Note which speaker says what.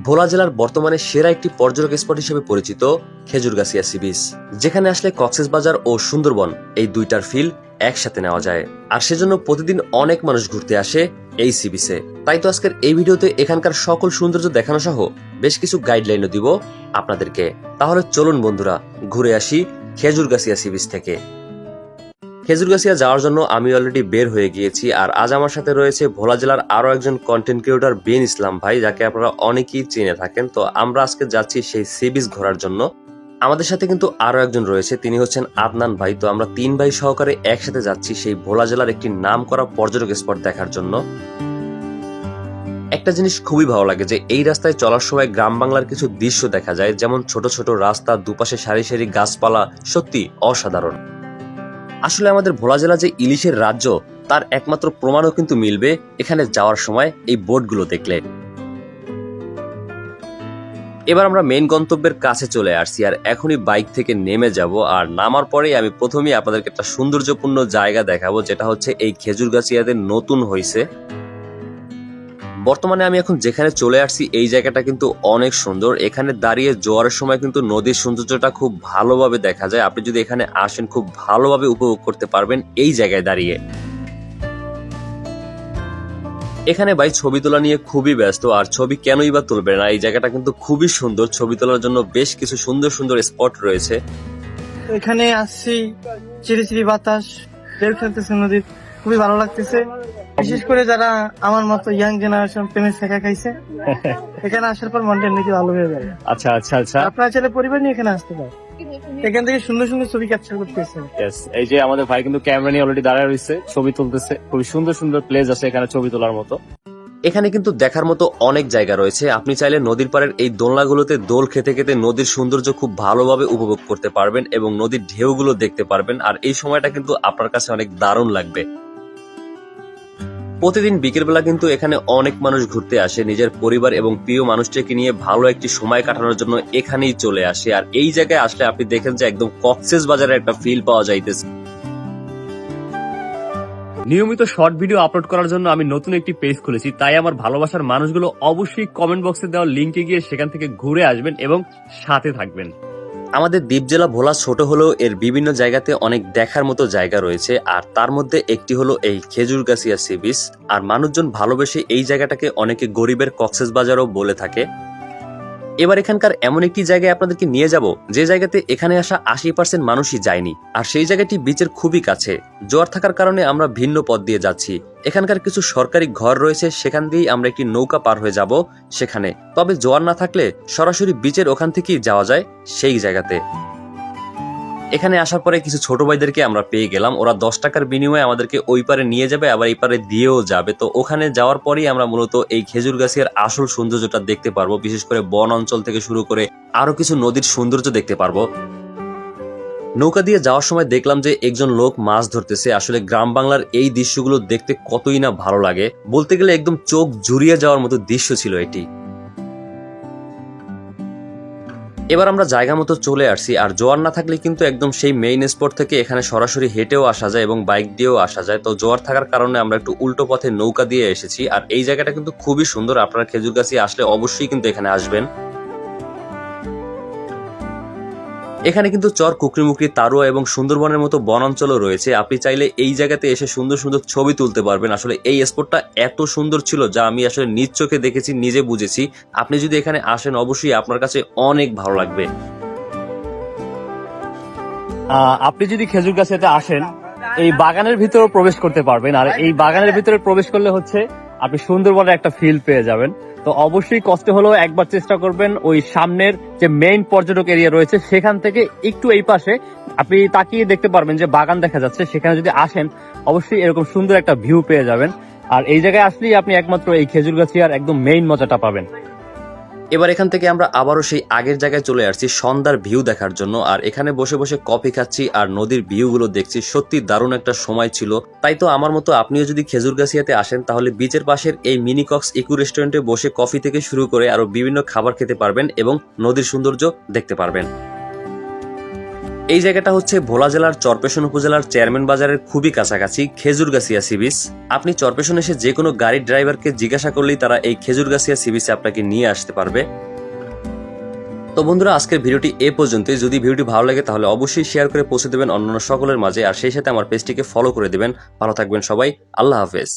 Speaker 1: ভোলা জেলার বর্তমানে সেরা একটি পর্যটক স্পট হিসেবে পরিচিত খেজুরগাছিয়া সি বিচ, যেখানে আসলে কক্সবাজার ও সুন্দরবন এই দুইটার ফিল একসাথে নেওয়া যায়। আর সেজন্য প্রতিদিন অনেক মানুষ ঘুরতে আসে এই সি বিচে। তাই তো আজকের এই ভিডিওতে এখানকার সকল সৌন্দর্য দেখানো সহ বেশ কিছু গাইডলাইনও দিব আপনাদেরকে। তাহলে চলুন বন্ধুরা, ঘুরে আসি খেজুরগাছিয়া সি বিচ থেকে। খেজুরগাছিয়া যাওয়ার জন্য আমি অলরেডি বের হয়ে গিয়েছি, আর আজ আমার সাথে রয়েছে ভোলা জেলার আরো একজন কন্টেন্ট ক্রিয়েটর বিন ইসলাম ভাই, যাকে আপনারা অনেকেই চিনে থাকেন। তো আমরা আজকে যাচ্ছি সেই সি বিচ ঘোরার জন্য। আমাদের সাথে কিন্তু আরো একজন রয়েছে, তিনি হচ্ছেন আদনান ভাই। তো আমরা 3 ভাই সহকারে একসাথে যাচ্ছি সেই ভোলা জেলার একটি নামকরা পর্যটক স্পট দেখার জন্য। একটা জিনিস খুবই ভালো লাগে যে এই রাস্তায় চলার সময় গ্রাম বাংলার কিছু দৃশ্য দেখা যায়, যেমন ছোট ছোট রাস্তা, দুপাশে সারি সারি গাছপালা, সত্যি অসাধারণ। আসলে আমাদের ভোলা জেলা যে ইলিশের রাজ্য, তার একমাত্র প্রমাণও কিন্তু মিলবে এখানে যাওয়ার সময় এই বোটগুলো দেখলে। এবার আমরা মেইন গন্তব্যের কাছে চলে আসছি, আর এখনই বাইক থেকে নেমে যাব। আর নামার পরেই আমি প্রথমেই আপনাদেরকে একটা সৌন্দর্যপূর্ণ জায়গা দেখাবো, যেটা হচ্ছে এই খেজুরগাছিয়াতে নতুন হয়েছে। বর্তমানে আমি এখন যেখানে চলে আসছি এই জায়গাটা কিন্তু অনেক সুন্দর। এখানে দাঁড়িয়ে জোয়ারের সময় কিন্তু নদীর সৌন্দর্যটা খুব ভালোভাবে দেখা যায়। আপনি যদি এখানে আসেন খুব ভালোভাবে উপভোগ করতে পারবেন এই জায়গায় দাঁড়িয়ে। এখানে ভাই ছবি তোলা নিয়ে খুবই ব্যস্ত, আর ছবি কেনই বা তুলবে না, এই জায়গাটা কিন্তু খুবই সুন্দর। ছবি তোলার জন্য বেশ কিছু সুন্দর সুন্দর স্পট রয়েছে।
Speaker 2: এখানে আসছি, চিরি চিরি বাতাস, ঢেউ খেলতেছে নদীর, খুবই ভালো লাগতেছে। বিশেষ করে যারা আমার মতো ইয়াং জেনারেশন প্রেমে শেখা খাইছে, এখানে আসার পর মনটা এমনিতে ভালো হয়ে যাবে।
Speaker 3: আচ্ছা আচ্ছা আচ্ছা,
Speaker 2: আপনার ছেলে পরিবার নিয়ে এখানে আসতে পারে, এখান থেকে সুন্দর সুন্দর ছবি ক্যাপচার করতেছে।
Speaker 3: এই যে আমাদের ভাই কিন্তু ক্যামেরা নিয়ে অলরেডি দাঁড়ায় রয়েছে, ছবি তুলতেছে। খুবই সুন্দর সুন্দর প্লেস আছে এখানে ছবি তোলার মতো।
Speaker 1: এখানে কিন্তু দেখার মতো অনেক জায়গা রয়েছে। আপনি চাইলে নদীর পাড়ের এই দোলনাগুলোতে দোল খেতে খেতে নদীর সৌন্দর্য খুব ভালোভাবে উপভোগ করতে পারবেন এবং নদীর ঢেউগুলো দেখতে পারবেন। আর এই সময়টা কিন্তু আপনার কাছে অনেক দারুণ লাগবে। প্রতিদিন বিকেলবেলা কিন্তু এখানে অনেক মানুষ ঘুরতে আসে, নিজের পরিবার এবং প্রিয় মানুষটাকে নিয়ে ভালো একটি সময় কাটানোর জন্য এখানেই চলে আসে। আর এই জায়গায় আসলে আপনি দেখেন যে একদম কক্সবাজারের একটা ফিল পাওয়া যাইতেছে।
Speaker 3: নিয়মিত শর্ট ভিডিও আপলোড করার জন্য আমি নতুন একটি পেজ খুলেছি, তাই আমার ভালোবাসার মানুষগুলো অবশ্যই কমেন্ট বক্সে দেওয়া লিঙ্কে গিয়ে সেখান থেকে ঘুরে আসবেন এবং সাথে থাকবেন।
Speaker 1: আমাদের দ্বীপ জেলা ভোলা ছোট হলেও এর বিভিন্ন জায়গাতে অনেক দেখার মতো জায়গা রয়েছে, আর তার মধ্যে একটি হলো এই খেজুরগাছিয়া সি বিচ। আর মানুষজন ভালোবেসে এই জায়গাটাকে অনেকে গরিবের কক্সবাজারও বলে থাকে। এবার এখানকার এমন একটি জায়গায় আপনাদেরকে নিয়ে যাব যে জায়গাতে এখানে আসা 80% মানুষই যায়নি, আর সেই জায়গাটি বিচের খুবই কাছে। জোয়ার থাকার কারণে আমরা ভিন্ন পথ দিয়ে যাচ্ছি। এখানকার কিছু সরকারি ঘর রয়েছে, সেখান দিয়েই আমরা একটি নৌকা পার হয়ে যাব সেখানে। তবে জোয়ার না থাকলে সরাসরি বিচের ওখান থেকেই যাওয়া যায় সেই জায়গাতে। এখানে আসার পরে কিছু ছোট ভাইদেরকে আমরা পেয়ে গেলাম, ওরা 10 টাকার বিনিময়ে আমাদেরকে ওই পারে নিয়ে যাবে, আবার এই পারে দিয়েও যাবে। তো ওখানে যাওয়ার পরেই আমরা মূলত এই খেজুরগাছিয়ার আসল সৌন্দর্যটা দেখতে পারবো, বিশেষ করে বন অঞ্চল থেকে শুরু করে আরো কিছু নদীর সৌন্দর্য দেখতে পারবো। নৌকা দিয়ে যাওয়ার সময় দেখলাম যে একজন লোক মাছ ধরতেছে। আসলে গ্রাম বাংলার এই দৃশ্যগুলো দেখতে কতই না ভালো লাগে, বলতে গেলে একদম চোখ জুড়িয়ে যাওয়ার মতো দৃশ্য ছিল এটি। এবার আমরা জায়গা মতো চলে আসছি, আর জোয়ার না থাকলে কিন্তু একদম সেই মেইন স্পট থেকে এখানে সরাসরি হেঁটেও আসা যায় এবং বাইক দিয়েও আসা যায়। তো জোয়ার থাকার কারণে আমরা একটু উল্টো পথে নৌকা দিয়ে এসেছি। আর এই জায়গাটা কিন্তু খুবই সুন্দর, আপনারা খেজুরগাছিয়া আসলে অবশ্যই কিন্তু এখানে আসবেন। এখানে কিন্তু চর, কুকরিমুকরি, তারুয়া এবং সুন্দরবনের মতো বনাঞ্চলও রয়েছে। আপনি চাইলে এই জায়গাতে এসে সুন্দর সুন্দর ছবি তুলতে পারবেন। আসলে এই স্পটটা এত সুন্দর ছিল যা আমি আসলে নিজ চোখে দেখেছি, নিজে বুঝেছি। আপনি যদি এখানে আসেন অবশ্যই আপনার কাছে অনেক ভালো লাগবে।
Speaker 3: আপনি যদি খেজুরগাছিয়াতে আসেন, এই বাগানের ভিতরে প্রবেশ করতে পারবেন। আর এই বাগানের ভিতরে প্রবেশ করলে হচ্ছে আপনি সুন্দরবনের একটা ফিল পেয়ে যাবেন। তো অবশ্যই কষ্ট হলেও একবার চেষ্টা করবেন ওই সামনের যে মেইন পর্যটক এরিয়া রয়েছে সেখান থেকে একটু এই পাশে আপনি তাকিয়ে দেখতে পারবেন যে বাগান দেখা যাচ্ছে। সেখানে যদি আসেন অবশ্যই এরকম সুন্দর একটা ভিউ পেয়ে যাবেন। আর এই জায়গায় আসলেই আপনি একমাত্র এই খেজুরগাছিয়ার একদম মেইন মজাটা পাবেন।
Speaker 1: এবার এখান থেকে আমরা আবারও সেই আগের জায়গায় চলে আসছি সন্ধ্যার ভিউ দেখার জন্য। আর এখানে বসে বসে কফি খাচ্ছি আর নদীর ভিউগুলো দেখছি, সত্যি দারুণ একটা সময় ছিল। তাই তো আমার মতো আপনিও যদি খেজুরগাছিয়াতে আসেন তাহলে বিচের পাশের এই মিনি কক্স ইকো রেস্টুরেন্টে বসে কফি থেকে শুরু করে আরো বিভিন্ন খাবার খেতে পারবেন এবং নদীর সৌন্দর্য দেখতে পারবেন। এই জায়গাটা হচ্ছে ভোলা জেলার চরপেশন উপজেলার চেয়ারম্যান বাজারের খুবই কাছাকাছি খেজুরগাছিয়া সি বিচ। আপনি চরপেশন এসে যে কোনো গাড়ির ড্রাইভারকে জিজ্ঞাসা করলেই তারা এই খেজুরগাছিয়া সি বিচে আপনাকে নিয়ে আসতে পারবে। তো বন্ধুরা, আজকের ভিডিওটি এ পর্যন্তই। যদি ভিডিওটি ভালো লাগে তাহলে অবশ্যই শেয়ার করে পৌঁছে দেবেন অন্যান্য সকলের মাঝে, আর সেই সাথে আমার পেজটিকে ফলো করে দেবেন। ভালো থাকবেন সবাই, আল্লাহ হাফেজ।